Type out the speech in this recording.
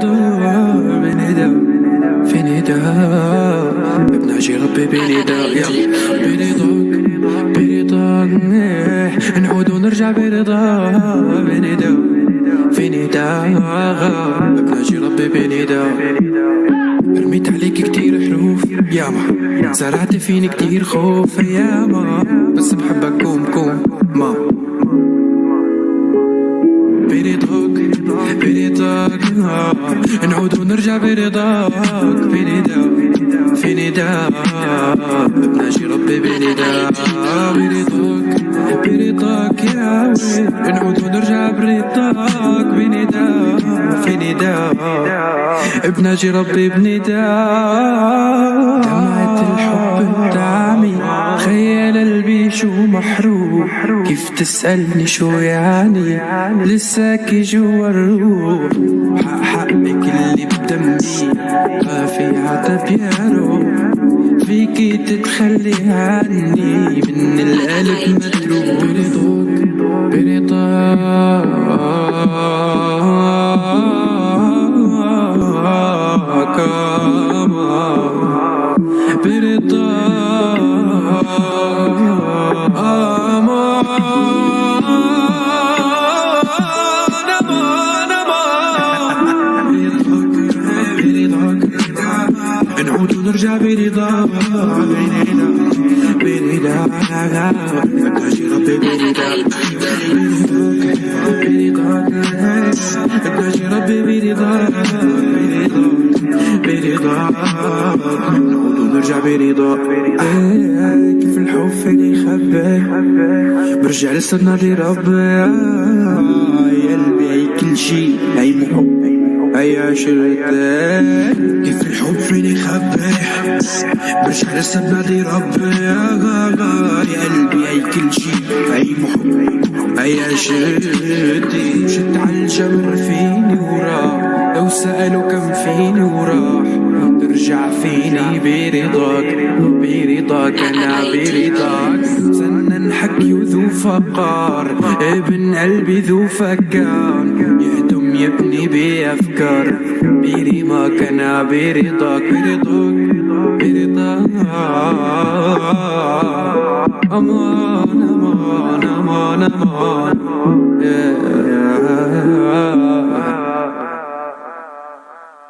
بنداء في نداء بناجي ربي بنداء برضاك نعود ونرجع برضاك بنداء في نداء بناجي ربي بنداء. رميت عليك كتير حروف ياما، زرعت فيني كتير خوف ياما، بس بحبك كوم ما برضاك نعود ونرجع برضاك في نداء بناجي ربي بنداء برضاك يا ويل نعود ونرجع برضاك في نداء بناجي ربي بنداء. دمعة الحب بتعمي خيال قلبي شو محروق، كيف تسألني شو يعني لساكي جوا الروح. حقك اللي بدمي خافي عتب يا روح، فيكي تتخلي عني من القلب متروك. نعود ونرجع برضاك بناجي ربي بنداء بناجي ربي برضاك نعود ونرجع برضاك. كيف الحب فيني يخبي برجع لسه نادي ربي يا قلبي، هي كل شي هي محب هي عشرتك. كيف الحب فيني يخبي برجع لسه بنادي ربي يا قلبي، هي كل شي هي محب هي عشرتي. مشيت عالجمر فيني وراح، لو سألوا كم فيني وراح، ترجع فيني برضاك أنا برضاك. سنن حكي وذو فقار ابن قلبي ذو فكار، يهدم يبني بأفكار برضاك أنا برضاك أمان أمان أمان أمان.